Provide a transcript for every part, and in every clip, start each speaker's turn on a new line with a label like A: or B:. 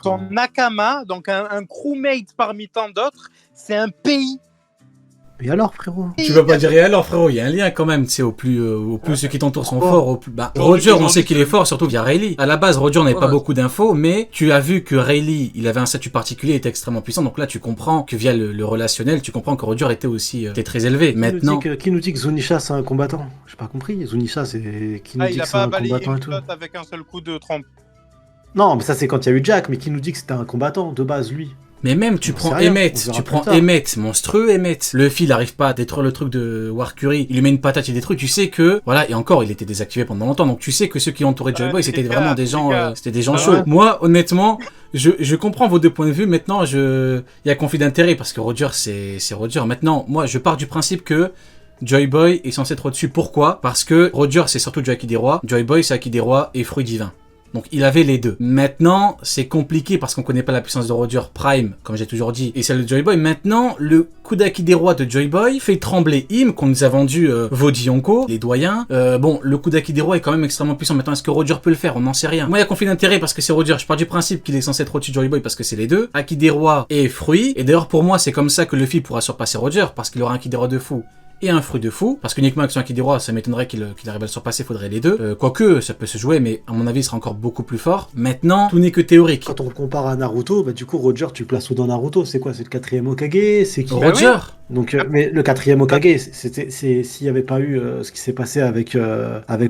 A: Ton Nakama, donc un crewmate parmi tant d'autres, c'est un pays.
B: Et alors, frérot?
C: Tu vas pas dire et alors, frérot, il y a un lien quand même, tu sais, au plus ceux qui t'entourent sont forts, au plus... Roger, on sait qu'il est fort, surtout via Rayleigh. À la base, Roger n'avait pas beaucoup d'infos, mais tu as vu que Rayleigh, il avait un statut particulier, il était extrêmement puissant, donc là, tu comprends que via le relationnel, tu comprends que Roger était aussi était très élevé. Maintenant...
B: Qui nous dit que Zunisha, c'est un combattant? J'ai pas compris. Zunisha, c'est... Qui nous dit que c'est un combattant et tout?
A: Il a pas balayé une flotte avec un seul coup de trompe.
B: Non, mais ça, c'est quand il y a eu Jack, mais qui nous dit que c'était un combattant, de base, lui?
C: Mais même, tu prends Emmett, monstrueux Emmett. Luffy, il arrive pas à détruire le truc de Warcury, il lui met une patate, il détruit, tu sais que, voilà, et encore, il était désactivé pendant longtemps, donc tu sais que ceux qui entouraient Joy Boy, c'était vraiment des gens, c'était des gens chauds. Ouais. Moi, honnêtement, je comprends vos deux points de vue, maintenant, il y a conflit d'intérêt, parce que Roger, c'est Roger. Maintenant, moi, je pars du principe que Joy Boy est censé être au-dessus. Pourquoi? Parce que Roger, c'est surtout du Haki des Rois, Joy Boy, c'est Haki des Rois et Fruit Divin. Donc il avait les deux. Maintenant, c'est compliqué parce qu'on connaît pas la puissance de Roger Prime, comme j'ai toujours dit, et celle de Joy Boy. Maintenant, le coup d'Haki des Rois de Joy Boy fait trembler Im, qu'on nous a vendu Voji Yonko, les doyens. Bon, le coup d'Haki des Rois est quand même extrêmement puissant. Maintenant, est-ce que Roger peut le faire? On n'en sait rien. Moi, il y a conflit d'intérêt parce que c'est Roger. Je pars du principe qu'il est censé être au-dessus de Joy Boy parce que c'est les deux. Haki des Rois et Fruit. Et d'ailleurs, pour moi, c'est comme ça que Luffy pourra surpasser Roger, parce qu'il aura un Haki des Rois de fou et un fruit de fou, parce qu'uniquement avec son Haki des Rois, ça m'étonnerait qu'il arrive à le surpasser, faudrait les deux. Quoique, ça peut se jouer, mais à mon avis, il sera encore beaucoup plus fort. Maintenant, tout n'est que théorique.
B: Quand on compare à Naruto, bah du coup, Roger, tu places où dans Naruto? C'est quoi? C'est le 4e Hokage? C'est qui?
C: Roger.
B: Donc, mais le 4e Hokage, s'il n'y avait pas eu ce qui s'est passé avec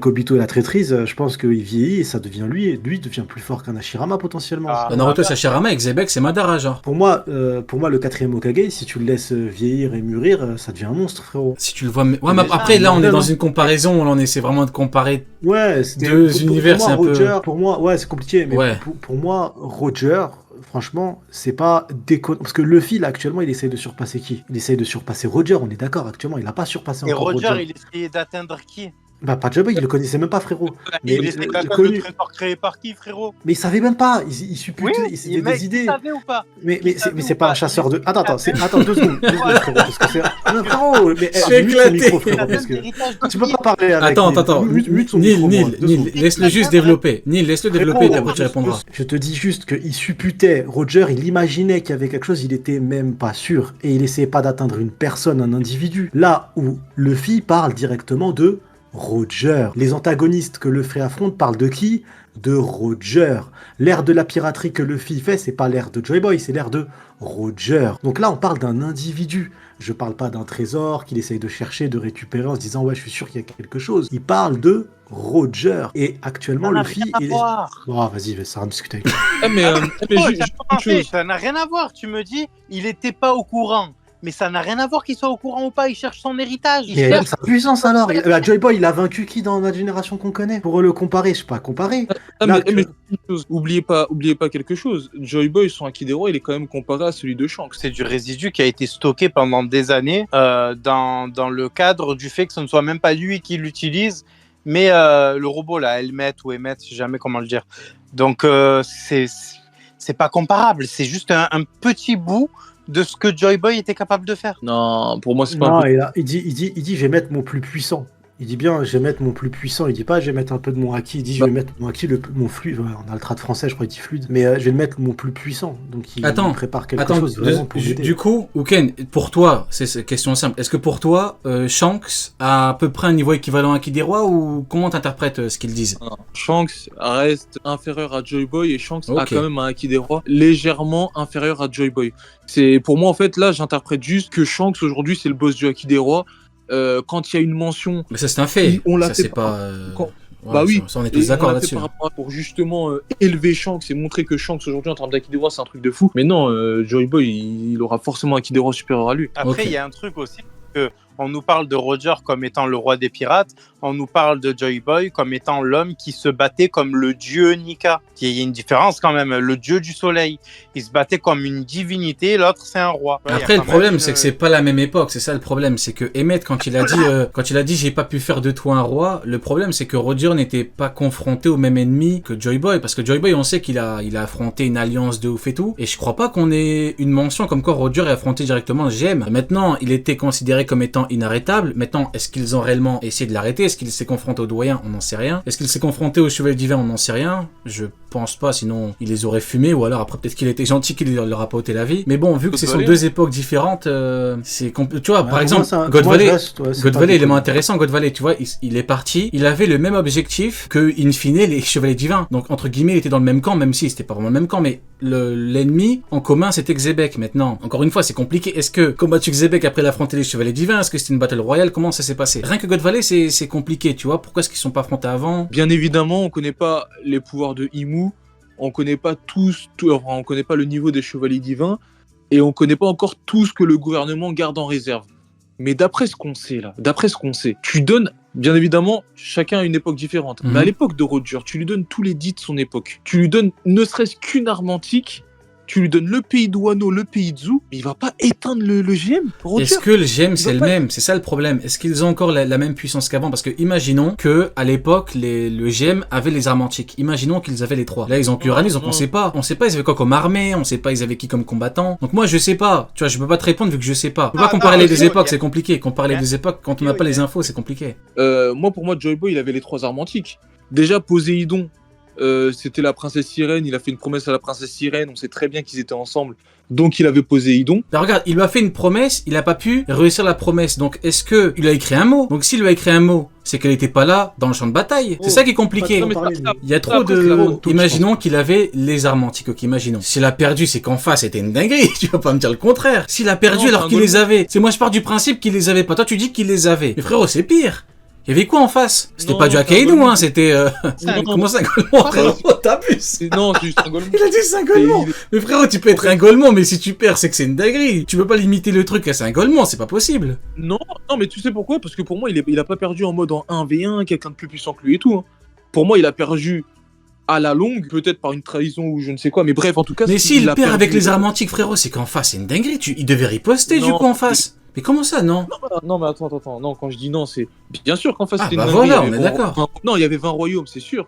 B: Obito et la traîtrise, je pense qu'il vieillit et ça devient lui, et lui devient plus fort qu'un Hashirama potentiellement.
C: Naruto, c'est Hashirama et Xebec, c'est Madara, genre.
B: Pour moi, le 4e Hokage, si tu le laisses vieillir et mûrir, ça devient un monstre, frérot.
C: Si tu le vois, mais après, là, on est dans une comparaison, on essaie vraiment de comparer deux univers, c'est un peu...
B: Pour moi, ouais, c'est compliqué, mais pour moi, Roger... Franchement, c'est pas déconnant. Parce que Luffy, là, actuellement, il essaye de surpasser qui? Il essaye de surpasser Roger, on est d'accord, actuellement, il a pas surpassé encore Roger.
A: Et Roger, il essayait d'atteindre qui?
B: Bah, pas Joy Boy, il le connaissait même pas, frérot.
A: Mais il était capable de trésor créé par qui, frérot?
B: Mais il savait même pas, il supputait, il s'était des idées.
A: Il savait ou pas?
B: Mais c'est pas un chasseur de... Attends, 2 secondes, frérot, parce que c'est... Non, frérot, mais mute ton micro, frérot, parce que... Tu peux pas parler avec...
C: Attends, Nil, laisse-le juste développer. Nil, laisse-le développer, et après tu répondras.
B: Je te dis juste qu'il supputait, Roger, il imaginait qu'il y avait quelque chose, il était même pas sûr, et il essayait pas d'atteindre une personne, un individu. Là où Luffy parle directement de... Roger. Les antagonistes que Luffy affronte parlent de qui? De Roger. L'ère de la piraterie que Luffy fait, c'est pas l'ère de Joy Boy, c'est l'ère de Roger. Donc là, on parle d'un individu. Je parle pas d'un trésor qu'il essaye de chercher, de récupérer en se disant ouais, je suis sûr qu'il y a quelque chose. Il parle de Roger. Et actuellement, Luffy... Oh, vas-y, ça va discuter avec lui.
A: Ça n'a rien à voir. Tu me dis, il était pas au courant. Mais ça n'a rien à voir qu'il soit au courant ou pas, il cherche son héritage.
B: Il cherche sa puissance alors. Joy Boy, il a vaincu qui dans notre génération qu'on connaît? Pour le comparer, je sais pas comparer.
D: Mais oubliez pas quelque chose. Joy Boy, son Haki des Rois, il est quand même comparé à celui de Shanks.
A: C'est du résidu qui a été stocké pendant des années dans le cadre du fait que ce ne soit même pas lui qui l'utilise, mais le robot là, Helmet ou Emmet, je sais jamais comment le dire. Donc c'est pas comparable, c'est juste un petit bout de ce que Joy Boy était capable de faire.
D: Non, pour moi c'est pas.
B: Non, il dit je vais mettre mon plus puissant. Il dit bien, je vais mettre mon plus puissant. Il dit pas, je vais mettre un peu de mon haki. Il dit, je vais mettre mon haki, mon fluide. On a le trad français, je crois, il dit fluide. Mais je vais le mettre mon plus puissant. Donc il prépare quelque chose vraiment pour l'aider.
C: Du coup, Uken, pour toi, c'est une question simple. Est-ce que pour toi, Shanks a à peu près un niveau équivalent à Haki des Rois ou comment t'interprètes ce qu'ils disent?
D: Shanks reste inférieur à Joy Boy et Shanks a quand même un Haki des Rois légèrement inférieur à Joy Boy. C'est pour moi en fait là, j'interprète juste que Shanks aujourd'hui c'est le boss du Haki des Rois. Quand il y a une mention,
C: mais ça c'est un fait.
D: On l'a
C: ça,
D: fait
C: c'est pas.
D: Bah oui,
C: ça, on est tous d'accord là-dessus.
D: Pour justement élever Shanks et montrer que Shanks aujourd'hui en termes d'Haki des Rois c'est un truc de fou. Mais non, Joy Boy il aura forcément un Haki des Rois supérieur à lui.
A: Après il y a un truc aussi que on nous parle de Roger comme étant le roi des pirates, on nous parle de Joy Boy comme étant l'homme qui se battait comme le dieu Nika. Il y a une différence quand même, le dieu du soleil. Il se battait comme une divinité, l'autre c'est un roi.
C: Après le problème c'est que c'est pas la même époque, c'est ça le problème, c'est que Emmett quand il a dit j'ai pas pu faire de toi un roi, le problème c'est que Roger n'était pas confronté au même ennemi que Joy Boy, parce que Joy Boy on sait qu'il a affronté une alliance de ouf et tout, et je crois pas qu'on ait une mention comme quoi Roger a affronté directement GM. Maintenant il était considéré comme étant géant inarrêtable. Maintenant, est-ce qu'ils ont réellement essayé de l'arrêter? Est-ce qu'il s'est confronté aux doyens? On n'en sait rien. Est-ce qu'il s'est confronté aux chevaliers divins? On n'en sait rien. Je pense pas, sinon il les aurait fumés, ou alors après peut-être qu'il était gentil, qu'il leur a pas ôté la vie. Mais bon, vu que ce sont deux époques différentes, c'est tu vois, par exemple, God Valley, élément intéressant, God Valley, tu vois, il est parti, il avait le même objectif que, in fine, les chevaliers divins. Donc, entre guillemets, il était dans le même camp, même si c'était pas vraiment le même camp, mais l'ennemi en commun, c'était Xebec. Maintenant, encore une fois, c'est compliqué. Est-ce que combattu Xebec après l'affronter les chevaliers divins? Est-ce que c'était une battle royale? Comment ça s'est passé? Rien que God Valley, c'est compliqué, tu vois. Pourquoi est-ce qu'ils sont pas affrontés avant?
D: Bien évidemment, on connaît pas les pouvoirs de Imu, on connaît pas on connaît pas le niveau des chevaliers divins, et on connaît pas encore tout ce que le gouvernement garde en réserve. Mais d'après ce qu'on sait là, tu donnes, bien évidemment, chacun a une époque différente. Mais à l'époque de Roger, tu lui donnes tous les dits de son époque. Tu lui donnes ne serait-ce qu'une arme antique, tu lui donnes le pays de Wano, le pays de Zou, mais il va pas éteindre le GM, Roger.
C: Est-ce que le GM c'est le même? C'est ça le problème. Est-ce qu'ils ont encore la même puissance qu'avant? Parce que imaginons que à l'époque le GM avait les armes antiques. Imaginons qu'ils avaient les trois. Là ils ont que Uranus, donc on sait pas ils avaient quoi comme armée, on sait pas ils avaient qui comme combattant. Donc moi je sais pas. Tu vois, je peux pas te répondre vu que je sais pas. Je peux pas comparer les deux époques, c'est compliqué. Comparer les deux époques quand on n'a pas les infos, c'est compliqué.
D: Pour moi, Joy Boy il avait les trois armes antiques. Déjà Poséidon. C'était la princesse Sirène, il a fait une promesse à la princesse Sirène, on sait très bien qu'ils étaient ensemble, donc il avait Poséidon.
C: Là, regarde, il lui a fait une promesse, il a pas pu réussir la promesse, donc est-ce que il a écrit un mot? Donc s'il lui a écrit un mot, c'est qu'elle était pas là dans le champ de bataille. C'est ça qui est compliqué. Il y a trop de... Imaginons qu'il avait les armes antiques, ok, imaginons. S'il a perdu, c'est qu'en face, c'était une dinguerie, tu vas pas me dire le contraire. S'il a perdu alors qu'il les avait, c'est moi je pars du principe qu'il les avait pas, toi tu dis qu'il les avait. Mais frérot, c'est pire. Il y avait quoi en face? C'était pas du Akainu, hein, c'était... Comment ça, un Golemon, frérot? T'abuses.
D: Non, c'est juste un Golemon.
C: Il a dit c'est un Golemon. Mais frérot, tu peux être un Golemon, mais si tu perds, c'est que c'est une dinguerie. Tu peux pas limiter le truc à c'est un Golemon, c'est pas possible.
D: Non, mais tu sais pourquoi? Parce que pour moi, il a pas perdu en mode en 1v1, quelqu'un de plus puissant que lui et tout. Hein. Pour moi, il a perdu à la longue, peut-être par une trahison ou je ne sais quoi, mais bref, en tout cas...
C: Mais s'il perd avec les armes antiques, frérot, c'est qu'en face, c'est une dinguerie. Il devait riposter, du coup, en face. Mais comment ça, non?
D: Non, mais attends. Non, quand je dis non, c'est... Bien sûr qu'en face, c'était une
C: dinguerie. Voilà, on est d'accord.
D: Non, il y avait 20 royaumes, c'est sûr.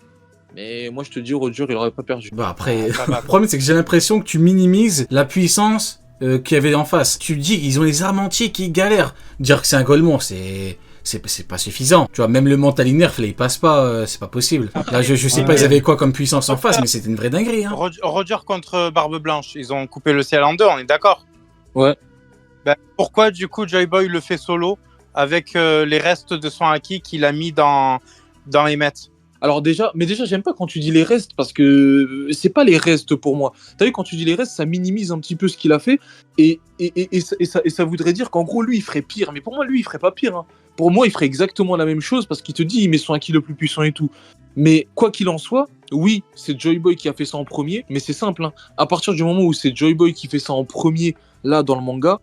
D: Mais moi, je te dis, Roger, il aurait pas perdu.
C: Bah après, le problème, c'est que j'ai l'impression que tu minimises la puissance qu'il y avait en face. Tu dis, ils ont les armes antiques, ils galèrent. Dire que c'est un Golemon, c'est pas suffisant. Tu vois, même le mental nerf, là, il passe pas, c'est pas possible. Là, je sais pas, ils avaient quoi comme puissance en face, mais c'était une vraie dinguerie, hein.
A: Roger contre Barbe Blanche, ils ont coupé le ciel en deux, on est d'accord?
D: Ouais.
A: Pourquoi, du coup, Joy Boy le fait solo avec les restes de son acquis qu'il a mis dans Emmet?
D: Alors déjà, j'aime pas quand tu dis les restes, parce que c'est pas les restes pour moi. T'as vu, quand tu dis les restes, ça minimise un petit peu ce qu'il a fait, et ça voudrait dire qu'en gros, lui, il ferait pire. Mais pour moi, lui, il ferait pas pire, hein. Pour moi, il ferait exactement la même chose, parce qu'il te dit, il met son acquis le plus puissant et tout. Mais quoi qu'il en soit, oui, c'est Joy Boy qui a fait ça en premier, mais c'est simple, hein. À partir du moment où c'est Joy Boy qui fait ça en premier, là, dans le manga,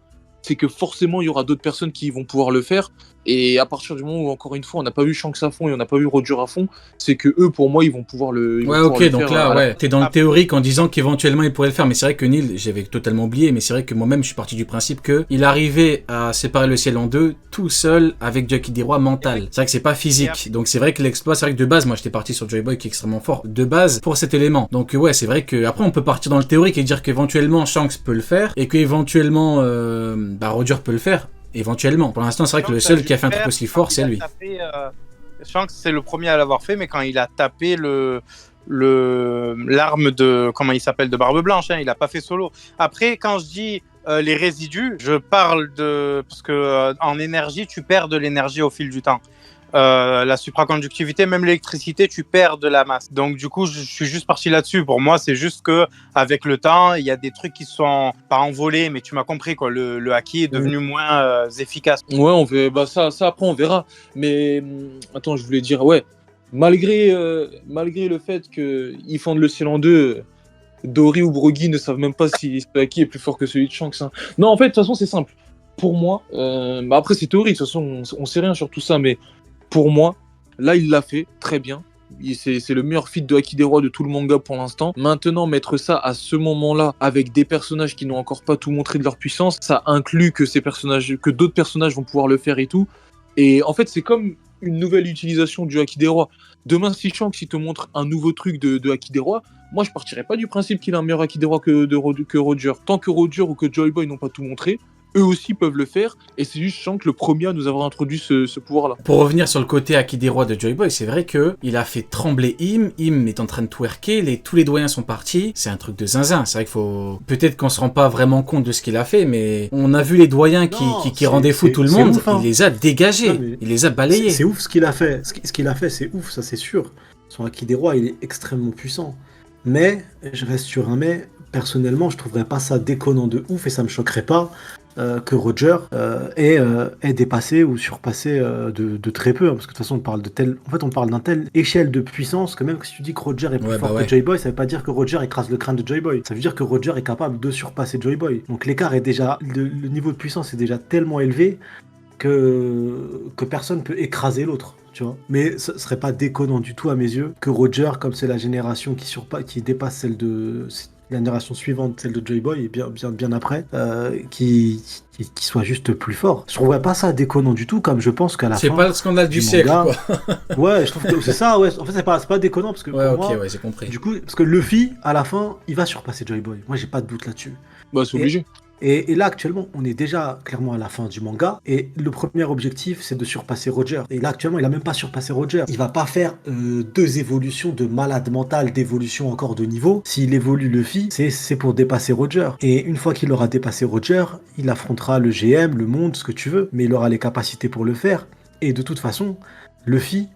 D: c'est que forcément, il y aura d'autres personnes qui vont pouvoir le faire. Et à partir du moment où, encore une fois, on n'a pas vu Shanks à fond et on n'a pas vu Roger à fond, c'est que eux, pour moi, ils vont pouvoir le
C: donc faire, là, ouais, t'es dans le théorique en disant qu'éventuellement, il pourrait le faire. Mais c'est vrai que Neil, j'avais totalement oublié, mais c'est vrai que moi-même, je suis parti du principe qu'il arrivait à séparer le ciel en deux, tout seul, avec Jackie des Rois mental. C'est vrai que c'est pas physique. Donc c'est vrai que l'exploit, c'est vrai que de base, moi, j'étais parti sur Joy Boy qui est extrêmement fort, de base, pour cet élément. Donc ouais, c'est vrai que après, on peut partir dans le théorique et dire qu'éventuellement, Shanks peut le faire, et qu'éventuellement, Roger peut le faire. Éventuellement. Pour l'instant, c'est vrai que le seul qui a fait un truc aussi fort, c'est lui.
A: Shanks, c'est le premier à l'avoir fait, mais quand il a tapé l'arme de... Comment il s'appelle? De Barbe Blanche, hein, il a pas fait solo. Après, quand je dis les résidus, je parle de... Parce que en énergie, tu perds de l'énergie au fil du temps. La supraconductivité, même l'électricité, tu perds de la masse. Donc du coup, je suis juste parti là-dessus. Pour moi, c'est juste que avec le temps, il y a des trucs qui sont pas envolés, mais tu m'as compris quoi. Le haki est devenu moins efficace.
D: Ouais, on fait ça après on verra. Mais attends, je voulais dire malgré le fait que ils fendent le ciel en deux, Dory ou Brogy ne savent même pas si ce haki est plus fort que celui de Shanks. Hein. Non, en fait, de toute façon, c'est simple. Pour moi, après c'est théorique. De toute façon, on sait rien sur tout ça, mais pour moi, là, il l'a fait très bien. C'est le meilleur feat de Haki des Rois de tout le manga pour l'instant. Maintenant, mettre ça à ce moment-là avec des personnages qui n'ont encore pas tout montré de leur puissance, ça inclut que d'autres personnages vont pouvoir le faire et tout. Et en fait, c'est comme une nouvelle utilisation du Haki des Rois. Demain, si Shanks te montre un nouveau truc de Haki des Rois, moi, je partirais pas du principe qu'il a un meilleur Haki des Rois que Roger. Tant que Roger ou que Joy Boy n'ont pas tout montré, eux aussi peuvent le faire, et c'est juste Shanks le premier à nous avoir introduit ce pouvoir-là.
C: Pour revenir sur le côté Akidera de Joy Boy, c'est vrai que il a fait trembler Im est en train de twerker, tous les doyens sont partis, c'est un truc de zinzin, c'est vrai qu'il faut... Peut-être qu'on se rend pas vraiment compte de ce qu'il a fait, mais on a vu les doyens qui rendaient fou tout le monde, ouf, hein. Il les a dégagés, il les a balayés.
B: C'est ouf ce qu'il a fait, ce qu'il a fait c'est ouf, ça c'est sûr. Son Akidera, il est extrêmement puissant. Mais, je reste sur un mais, personnellement, je trouverais pas ça déconnant de ouf et ça me choquerait pas que Roger ait dépassé ou surpassé de très peu. Hein, parce que de toute façon, on parle d'un tel échelle de puissance que même si tu dis que Roger est plus fort que Joy Boy, ça veut pas dire que Roger écrase le crâne de Joy Boy. Ça veut dire que Roger est capable de surpasser Joy Boy. Donc l'écart est déjà, le niveau de puissance est déjà tellement élevé que personne peut écraser l'autre. Tu vois, mais ce serait pas déconnant du tout à mes yeux que Roger, comme c'est la génération qui dépasse celle de la génération suivante, celle de Joy Boy, et bien après, qui soit juste plus fort. Je trouverais pas ça déconnant du tout, comme je pense qu'à la fin...
C: C'est pas le scandale du siècle, quoi.
B: Ouais, je trouve que c'est ça, ouais. En fait, c'est pas déconnant, parce que pour moi,
C: j'ai compris.
B: Du coup, parce que Luffy, à la fin, il va surpasser Joy Boy. Moi, j'ai pas de doute là-dessus.
D: Bah, c'est obligé.
B: Et là, actuellement, on est déjà clairement à la fin du manga. Et le premier objectif, c'est de surpasser Roger. Et là, actuellement, il a même pas surpassé Roger. Il va pas faire 2 évolutions de malade mental, d'évolution encore de niveau. S'il évolue Luffy, c'est pour dépasser Roger. Et une fois qu'il aura dépassé Roger, il affrontera le GM, le monde, ce que tu veux. Mais il aura les capacités pour le faire. Et de toute façon, Luffy...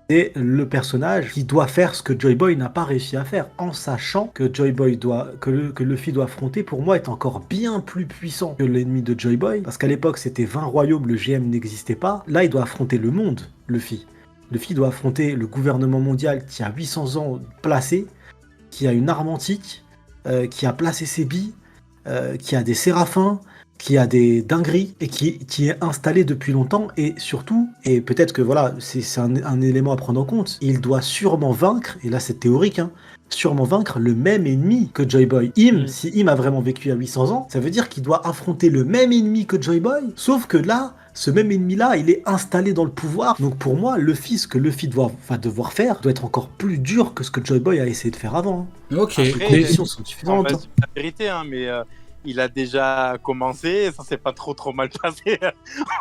B: c'est le personnage qui doit faire ce que Joy Boy n'a pas réussi à faire, en sachant que que Luffy doit affronter, pour moi, est encore bien plus puissant que l'ennemi de Joy Boy, parce qu'à l'époque, c'était 20 royaumes, le GM n'existait pas. Là, il doit affronter le monde, Luffy. Luffy doit affronter le gouvernement mondial qui a 800 ans placé, qui a une arme antique, qui a placé ses billes, qui a des séraphins, qui a des dingueries et qui est installé depuis longtemps, et surtout, et peut-être que voilà, c'est un élément à prendre en compte, il doit sûrement vaincre, et là c'est théorique, hein, sûrement vaincre le même ennemi que Joy Boy. Si Im a vraiment vécu à 800 ans, ça veut dire qu'il doit affronter le même ennemi que Joy Boy, sauf que là, ce même ennemi-là, il est installé dans le pouvoir. Donc pour moi, ce que Luffy va devoir faire doit être encore plus dur que ce que Joy Boy a essayé de faire avant.
C: Hein. Ok.
A: Après,
B: les conditions sont différentes.
A: C'est la vérité, hein, mais il a déjà commencé, ça s'est pas trop mal passé.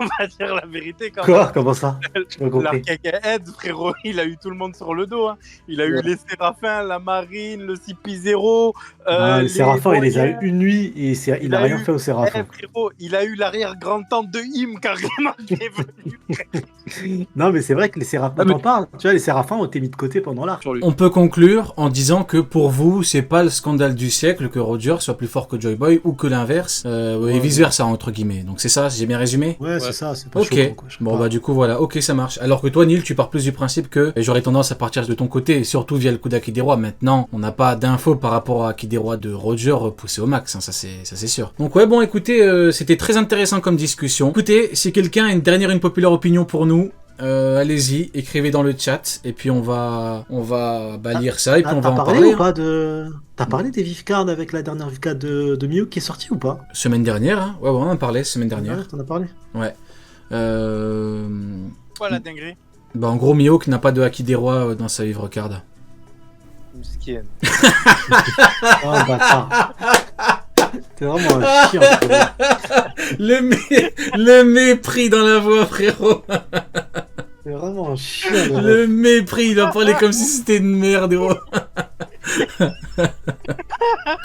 A: On va dire la vérité quand même.
B: Quoi ? Comment ça ?
A: L'Arcade Head, frérot, il a eu tout le monde sur le dos. Hein. Il a eu les Séraphins, la Marine, le CP0.
B: Les Séraphins, il les a eu une nuit et il n'a rien fait aux Séraphins.
A: Frérot, il a eu l'arrière-grand-tante de Im carrément qui est venu.
B: Non, mais c'est vrai que les Séraphins, t'en parles. Tu vois, les Séraphins ont été mis de côté pendant l'arc.
C: On peut conclure en disant que pour vous, c'est pas le scandale du siècle que Roger soit plus fort que Joy Boy ou que l'inverse, et vice-versa, entre guillemets. Donc c'est ça, j'ai bien résumé ?
B: Ouais, c'est ça, c'est pas
C: Ok,
B: choquant, quoi,
C: bon bah du coup voilà, ok ça marche. Alors que toi Neil, tu pars plus du principe que j'aurais tendance à partir de ton côté, surtout via le coup d'Akidera. Maintenant, on n'a pas d'infos par rapport à Akidera de Roger poussé au max, hein, ça c'est sûr. Donc ouais, bon écoutez, c'était très intéressant comme discussion. Écoutez, si quelqu'un a une populaire opinion pour nous, allez-y, écrivez dans le chat et puis on va lire ça et puis on va en parler.
B: T'as parlé des Vifcards avec la dernière Vifcard de Miyuk qui est sortie ou pas ?
C: Semaine dernière, hein. Ouais, on en parlait semaine dernière.
B: Ouais, t'en as parlé ?
C: Ouais.
A: Quoi la dinguerie ?
C: Bah en gros Miyuk n'a pas de Akidera dans sa Vifcard.
A: Miskin.
B: Oh bâtard. T'es vraiment un chien.
C: Le mépris dans la voix, frérot.
B: C'est vraiment un chien.
C: Le mépris, il a parlé comme si c'était une merde, gros.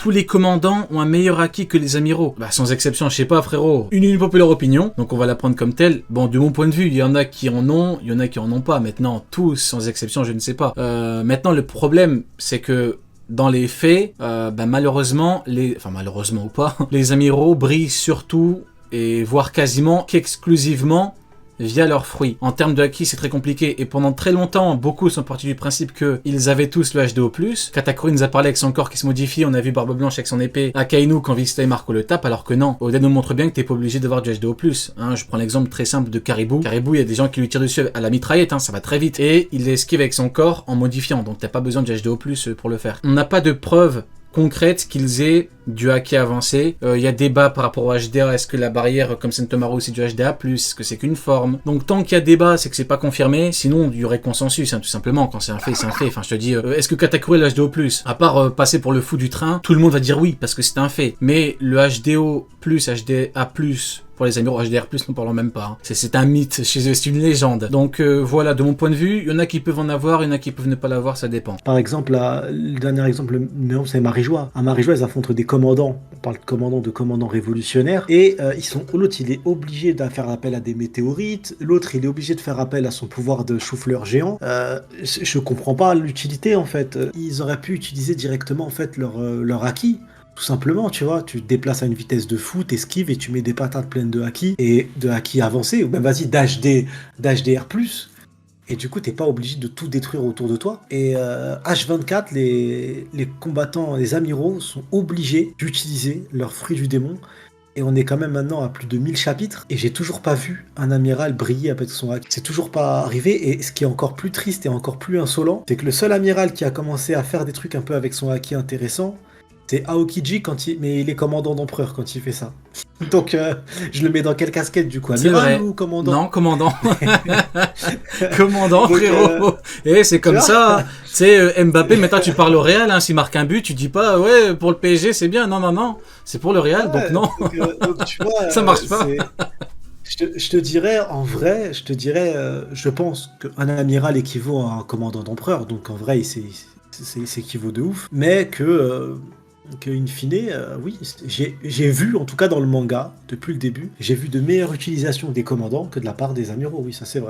C: Tous les commandants ont un meilleur acquis que les amiraux. Bah sans exception, je sais pas, frérot. Une populaire opinion, donc on va la prendre comme telle. Bon, de mon point de vue, il y en a qui en ont, il y en a qui en ont pas. Maintenant, tous, sans exception, je ne sais pas. Maintenant, le problème, c'est que dans les faits, malheureusement ou pas, les amiraux brillent surtout et voire quasiment qu'exclusivement via leurs fruits. En termes de acquis, c'est très compliqué et pendant très longtemps, beaucoup sont partis du principe qu'ils avaient tous le HDO+. Katakuri nous a parlé avec son corps qui se modifie, on a vu Barbe Blanche avec son épée, Akainu quand Vista et Marco le tape, alors que non. Oda nous montre bien que t'es pas obligé d'avoir du HDO+. Hein, je prends l'exemple très simple de Caribou. Caribou, il y a des gens qui lui tirent dessus à la mitraillette, hein, ça va très vite. Et il l'esquive avec son corps en modifiant, donc t'as pas besoin de HDO+, pour le faire. On n'a pas de preuves concrète qu'ils aient du haki avancé. Il y a débat par rapport au HDA. Est-ce que la barrière comme Sentomaru c'est du HDA+, est-ce que c'est qu'une forme? Donc tant qu'il y a débat, c'est que c'est pas confirmé. Sinon, il y aurait consensus, hein, tout simplement. Quand c'est un fait, c'est un fait. Enfin, je te dis, est-ce que Katakuri est le HDO+? À part passer pour le fou du train, tout le monde va dire oui, parce que c'est un fait. Mais le HDO+, HDA+, Pour les amiraux HDR+, nous parlons même pas. Hein. C'est un mythe chez eux, c'est une légende. Donc voilà, de mon point de vue, il y en a qui peuvent en avoir, il y en a qui peuvent ne pas l'avoir, ça dépend.
B: Par exemple, le dernier exemple, c'est Marie-Joie. À Marie-Joie, ils affrontent des commandants. On parle de commandants révolutionnaires. Et l'autre, il est obligé de faire appel à des météorites. L'autre, il est obligé de faire appel à son pouvoir de chou-fleur géant. Je comprends pas l'utilité, en fait. Ils auraient pu utiliser directement, en fait, leur haki. Tout simplement, tu vois, tu te déplaces à une vitesse de fou, t'esquives et tu mets des patates pleines de haki, et de haki avancé, ou même vas-y, d'HDR+. Et du coup, t'es pas obligé de tout détruire autour de toi. Et H24, les combattants, les amiraux sont obligés d'utiliser leur fruit du démon. Et on est quand même maintenant à plus de 1000 chapitres. Et j'ai toujours pas vu un amiral briller avec son haki. C'est toujours pas arrivé. Et ce qui est encore plus triste et encore plus insolent, c'est que le seul amiral qui a commencé à faire des trucs un peu avec son haki intéressant, c'est Aokiji, mais il est commandant d'empereur quand il fait ça. Donc, je le mets dans quelle casquette du coup? Amiral ou commandant?
C: Non, commandant. Commandant, frérot. Et c'est comme ça. Tu sais, Mbappé, maintenant tu parles au Real, hein, s'il marque un but, tu dis pas, ouais, pour le PSG, c'est bien. Non. C'est pour le Real, donc non.
B: Donc, tu vois,
C: ça marche pas.
B: Je te dirais, en vrai, je pense qu'un amiral équivaut à un commandant d'empereur. Donc, en vrai, c'est équivaut de ouf. Mais in fine, oui, j'ai vu, en tout cas dans le manga, depuis le début, j'ai vu de meilleures utilisations des commandants que de la part des amiraux, oui, ça c'est vrai.